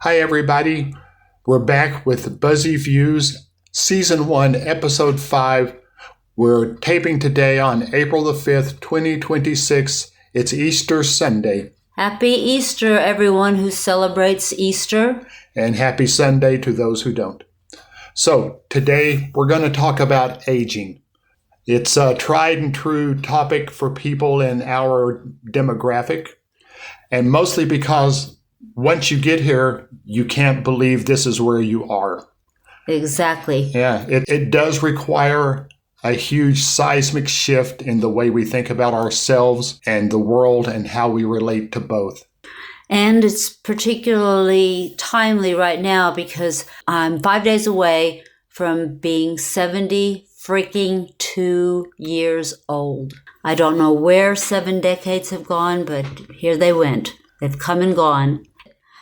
Hi, everybody. We're back with BuZiviews, Season 1, Episode 5. We're taping today on April the 5th, 2026. It's Easter Sunday. Happy Easter, everyone who celebrates Easter. And happy Sunday to those who don't. So, today we're going to talk about aging. It's a tried and true topic for people in our demographic, and mostly because once you get here, you can't believe this is where you are. Exactly. Yeah, it does require a huge seismic shift in the way we think about ourselves and the world and how we relate to both. And it's particularly timely right now because I'm 5 days away from being 70 freaking 2 years old. I don't know where 7 decades have gone, but here they went. They've come and gone.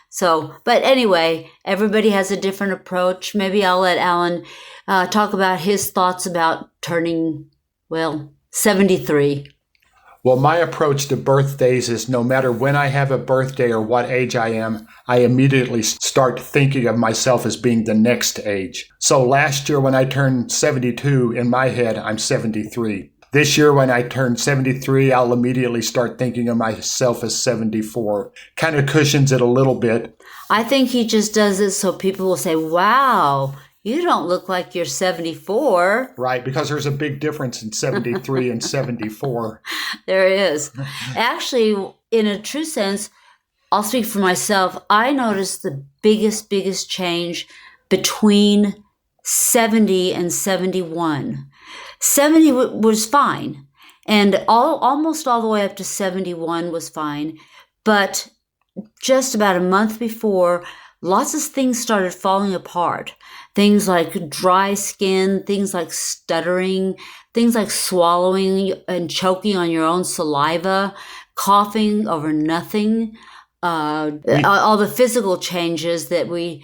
So, but anyway, everybody has a different approach. Maybe I'll let Alan talk about his thoughts about turning, 73. Well, my approach to birthdays is no matter when I have a birthday or what age I am, I immediately start thinking of myself as being the next age. So last year when I turned 72, in my head, I'm 73. This year when I turn 73, I'll immediately start thinking of myself as 74. Kind of cushions it a little bit. I think he just does it so people will say, wow, you don't look like you're 74. Right, because there's a big difference in 73 and 74. There is. Actually, in a true sense, I'll speak for myself. I noticed the biggest change between 70 and 71. 70 was fine, and almost all the way up to 71 was fine. But just about a month before, lots of things started falling apart. Things like dry skin, things like stuttering, things like swallowing and choking on your own saliva, coughing over nothing, all the physical changes that we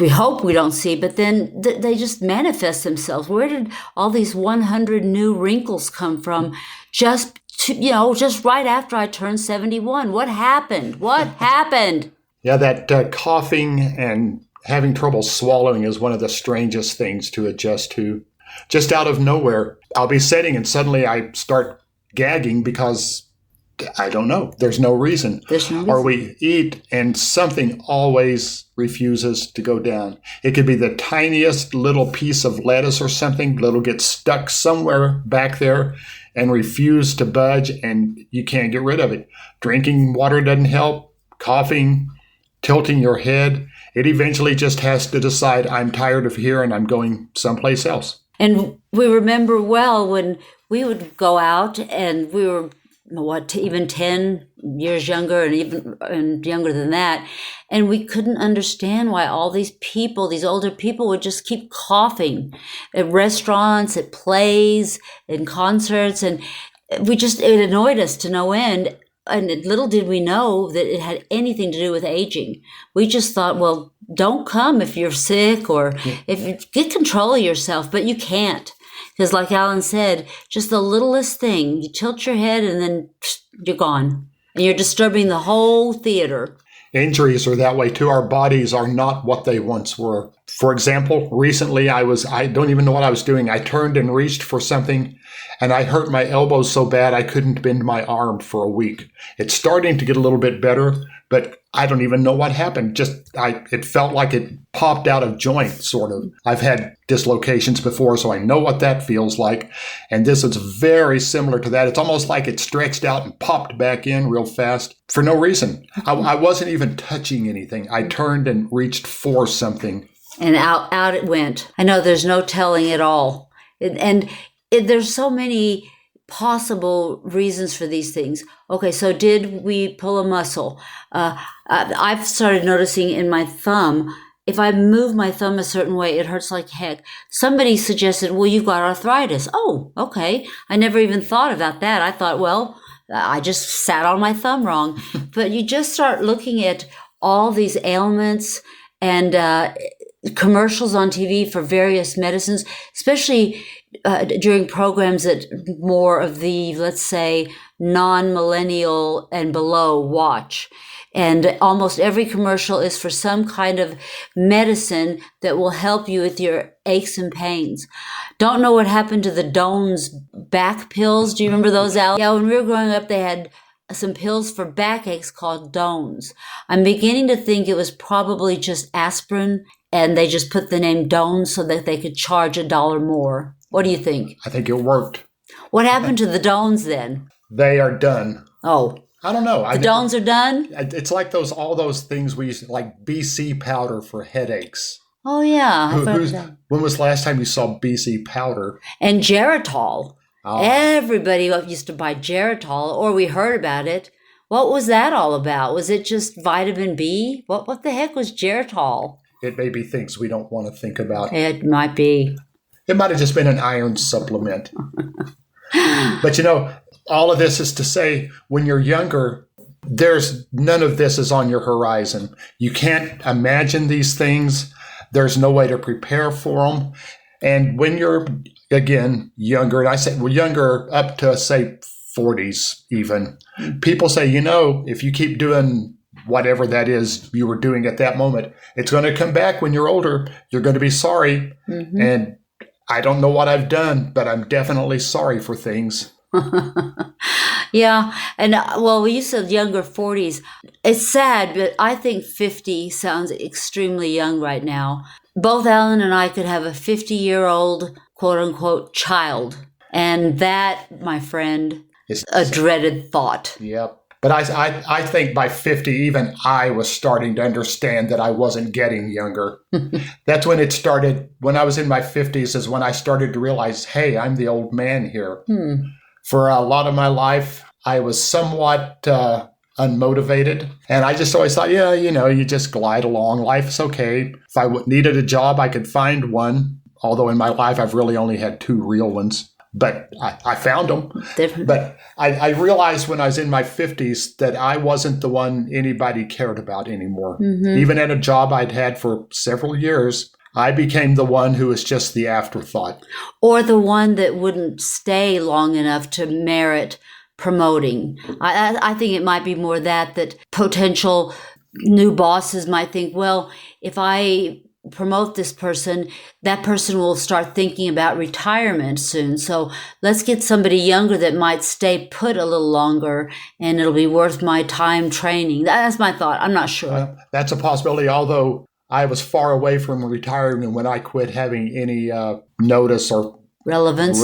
hope we don't see, but then they just manifest themselves. Where did all these 100 new wrinkles come from? Just right after I turned 71. What happened? What happened? Yeah, that coughing and having trouble swallowing is one of the strangest things to adjust to. Just out of nowhere, I'll be sitting and suddenly I start gagging because I don't know. There's no reason. Or we eat and something always refuses to go down. It could be the tiniest little piece of lettuce or something that'll get stuck somewhere back there and refuse to budge, and you can't get rid of it. Drinking water doesn't help. Coughing, tilting your head. It eventually just has to decide, I'm tired of here and I'm going someplace else. And we remember well when we would go out and we were even 10 years younger and younger than that. And we couldn't understand why all these people, these older people would just keep coughing at restaurants, at plays, in concerts. And it annoyed us to no end. And little did we know that it had anything to do with aging. We just thought, well, don't come if you're sick or if you get control of yourself, but you can't. Because like Alan said, just the littlest thing, you tilt your head and then you're gone. And you're disturbing the whole theater. Injuries are that way too. Our bodies are not what they once were. For example, recently I don't even know what I was doing. I turned and reached for something and I hurt my elbow so bad I couldn't bend my arm for a week. It's starting to get a little bit better, but I don't even know what happened. It felt like it popped out of joint, sort of. I've had dislocations before, so I know what that feels like. And this is very similar to that. It's almost like it stretched out and popped back in real fast for no reason. I wasn't even touching anything. I turned and reached for something. And out it went. I know there's no telling at all. There's so many possible reasons for these things. Okay, so did we pull a muscle? I've started noticing in my thumb, if I move my thumb a certain way, it hurts like heck. Somebody suggested, well, you've got arthritis. Oh, okay. I never even thought about that. I thought, well, I just sat on my thumb wrong. But you just start looking at all these ailments and commercials on TV for various medicines, especially during programs that more of the, let's say, non-millennial and below watch. And almost every commercial is for some kind of medicine that will help you with your aches and pains. Don't know what happened to the Doan's back pills. Do you remember those, Al? Yeah, when we were growing up, they had some pills for backaches called Doan's. I'm beginning to think it was probably just aspirin, and they just put the name Doan's so that they could charge $1 more. What do you think? I think it worked. What happened to the Doan's then? They are done. Oh. I don't know. The Doan's are done? It's like all those things we used, like BC powder for headaches. Oh, yeah. When was the last time you saw BC powder? And Geritol. Oh. Everybody used to buy Geritol, or we heard about it. What was that all about? Was it just vitamin B? What the heck was Geritol? It may be things we don't want to think about. It might be. It might have just been an iron supplement. But all of this is to say, when you're younger, there's none of this is on your horizon. You can't imagine these things. There's no way to prepare for them. And when you're, again, younger, and I say younger up to, say, 40s even, people say, if you keep doing whatever that is you were doing at that moment, it's going to come back when you're older. You're going to be sorry. Mm-hmm. And I don't know what I've done, but I'm definitely sorry for things. Yeah. And you said younger 40s. It's sad, but I think 50 sounds extremely young right now. Both Alan and I could have a 50-year-old, quote unquote, child. And that, my friend, is a dreaded thought. Yep. But I think by 50, even I was starting to understand that I wasn't getting younger. That's when it started. When I was in my 50s is when I started to realize, hey, I'm the old man here. For a lot of my life, I was somewhat unmotivated. And I just always thought, you just glide along. Life's okay. If I needed a job, I could find one. Although in my life, I've really only had 2 real ones. But I found them. But I realized when I was in my 50s that I wasn't the one anybody cared about anymore. Mm-hmm. Even at a job I'd had for several years, I became the one who was just the afterthought. Or the one that wouldn't stay long enough to merit promoting. I think it might be more that potential new bosses might think, well, if I promote this person, that person will start thinking about retirement soon. So let's get somebody younger that might stay put a little longer, and it'll be worth my time training. That's my thought. I'm not sure. That's a possibility, although I was far away from retirement when I quit having any notice or relevance.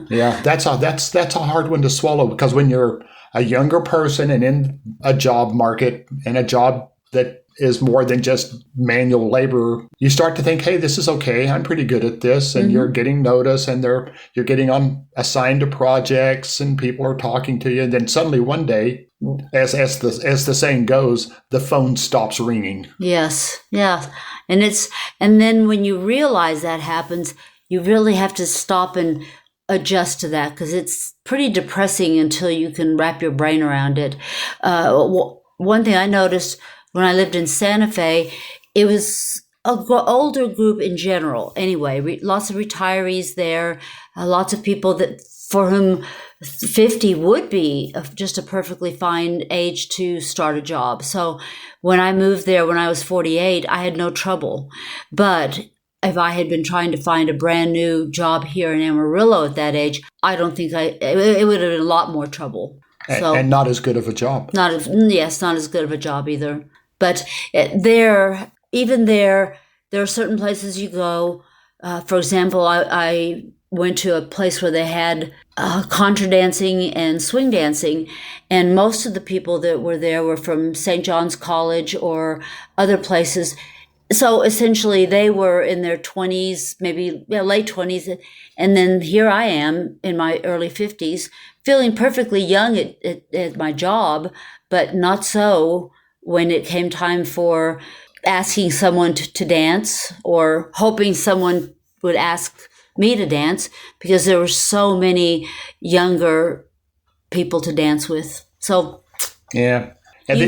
Yeah, that's a hard one to swallow, because when you're a younger person and in a job market and a job that is more than just manual labor, you start to think, hey, this is okay. I'm pretty good at this. And you're getting notice, and you're getting assigned to projects, and people are talking to you. And then suddenly one day, as the saying goes, the phone stops ringing. Yes. Yeah. And then when you realize that happens, you really have to stop and adjust to that, because it's pretty depressing until you can wrap your brain around it. One thing I noticed when I lived in Santa Fe, it was an older group in general. Anyway, lots of retirees there, lots of people for whom 50 would be just a perfectly fine age to start a job. So when I moved there when I was 48, I had no trouble. But if I had been trying to find a brand new job here in Amarillo at that age, I don't think it would have been a lot more trouble. And not as good of a job. Not as good of a job either. But there are certain places you go. For example, I went to a place where they had contra dancing and swing dancing, and most of the people that were there were from St. John's College or other places. So essentially, they were in their 20s, maybe late 20s, and then here I am in my early 50s, feeling perfectly young at my job, but not so when it came time for asking someone to dance, or hoping someone would ask me to dance, because there were so many younger people to dance with. So yeah, and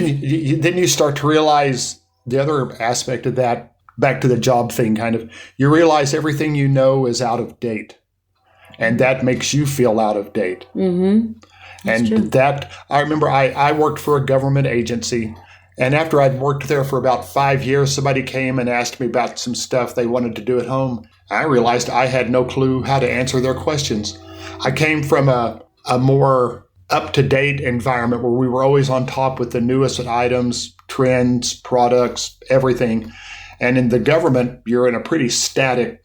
then you start to realize the other aspect of that back to the job thing, kind of, you realize everything you know is out of date. And that makes you feel out of date. Mm-hmm. And true. that, I remember I worked for a government agency. And after I'd worked there for about 5 years, somebody came and asked me about some stuff they wanted to do at home. I realized I had no clue how to answer their questions. I came from a more up-to-date environment where we were always on top with the newest items, trends, products, everything. And in the government, you're in a pretty static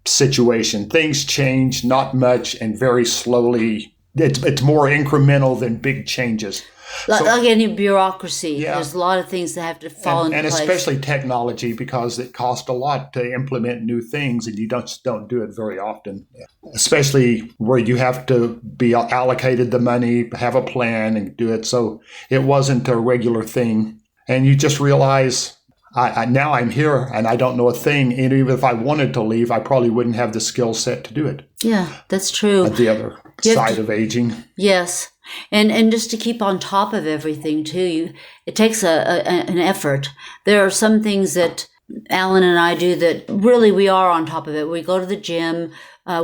situation. Things change, not much, and very slowly. It's more incremental than big changes. Like any bureaucracy, Yeah. there's a lot of things that have to fall into And place. especially technology, because it costs a lot to implement new things, and you don't do it very often. Especially where you have to be allocated the money, have a plan, and do it. So it wasn't a regular thing, and you just realize. Now I'm here and I don't know a thing. And even if I wanted to leave, I probably wouldn't have the skill set to do it. Yeah, that's true. At the other side of aging. Yes. And just to keep on top of everything too, it takes an effort. There are some things that Alan and I do that really we are on top of it. We go to the gym,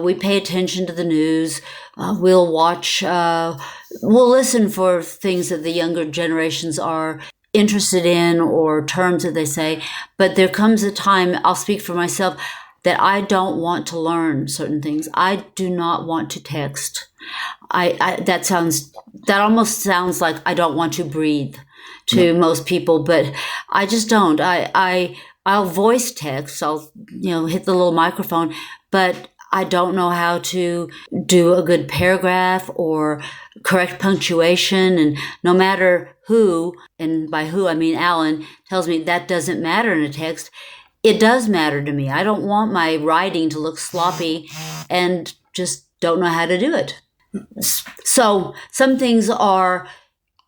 we pay attention to the news, we'll watch, we'll listen for things that the younger generations are interested in or terms that they say. But there comes a time, I'll speak for myself, that I don't want to learn certain things. I do not want to text. That almost sounds like I don't want to breathe to most people, but I just don't. I'll voice text. I'll hit the little microphone, but I don't know how to do a good paragraph or correct punctuation. And no matter who, and by who I mean Alan, tells me that doesn't matter in a text, it does matter to me. I don't want my writing to look sloppy and just don't know how to do it. So some things are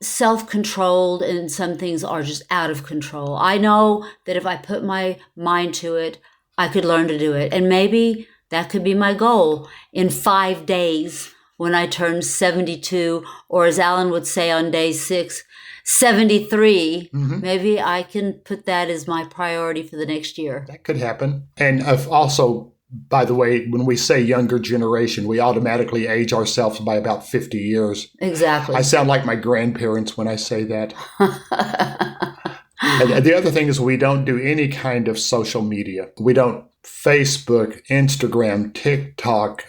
self-controlled and some things are just out of control. I know that if I put my mind to it, I could learn to do it. And maybe that could be my goal in 5 days when I turn 72, or as Alan would say on day 6, 73. Mm-hmm. Maybe I can put that as my priority for the next year. That could happen. And also, by the way, when we say younger generation, we automatically age ourselves by about 50 years. Exactly. I sound like my grandparents when I say that. And the other thing is we don't do any kind of social media. We don't Facebook, Instagram, TikTok,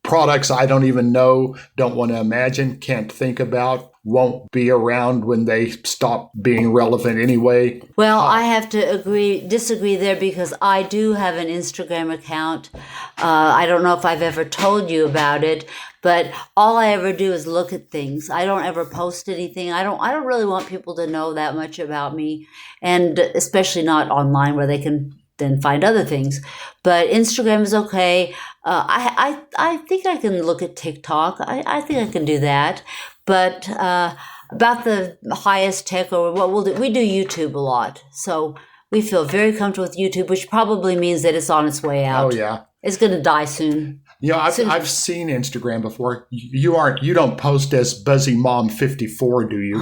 products I don't even know, don't want to imagine, can't think about, won't be around when they stop being relevant anyway. Well, I have to disagree there because I do have an Instagram account. I don't know if I've ever told you about it, but all I ever do is look at things. I don't ever post anything. I don't really want people to know that much about me, and especially not online where they can then find other things. But Instagram is okay. I think I can look at TikTok. I think I can do that. But about the highest tech or what we'll do, we do YouTube a lot. So we feel very comfortable with YouTube, which probably means that it's on its way out. Oh, yeah. It's going to die soon. I've seen Instagram before. You don't post as Buzzy Mom 54, do you?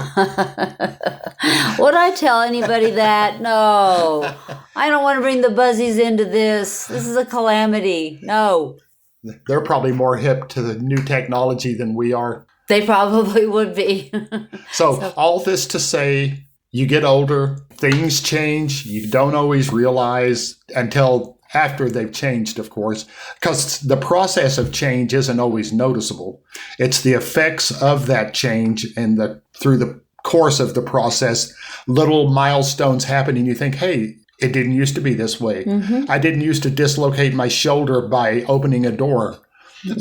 Would I tell anybody that? No. I don't want to bring the Buzzies into this. This is a calamity. No. They're probably more hip to the new technology than we are. They probably would be. So all this to say, you get older, things change. You don't always realize until after they've changed, of course, because the process of change isn't always noticeable. It's the effects of that change and through the course of the process, little milestones happen and you think, hey, it didn't used to be this way. Mm-hmm. I didn't used to dislocate my shoulder by opening a door.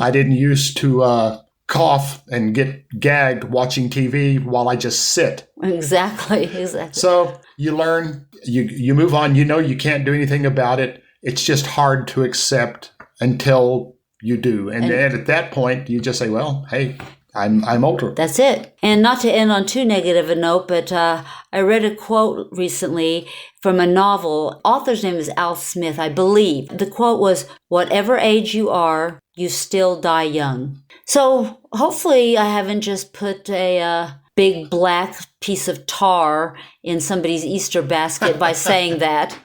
I didn't used to cough and get gagged watching TV while I just sit. Exactly. So you learn, you move on, you can't do anything about it. It's just hard to accept until you do. And at that point, you just say, well, hey, I'm older. That's it. And not to end on too negative a note, but I read a quote recently from a novel. Author's name is Al Smith, I believe. The quote was, whatever age you are, you still die young. So hopefully I haven't just put a big black piece of tar in somebody's Easter basket by saying that.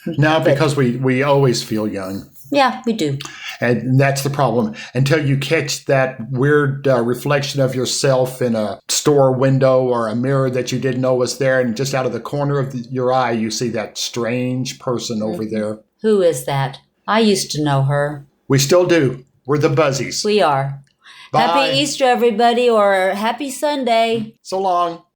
No, because we always feel young. Yeah, we do. And that's the problem. Until you catch that weird reflection of yourself in a store window or a mirror that you didn't know was there, and just out of the corner of your eye, you see that strange person over there. Who is that? I used to know her. We still do. We're the Buzzies. We are. Bye. Happy Easter, everybody, or happy Sunday. So long.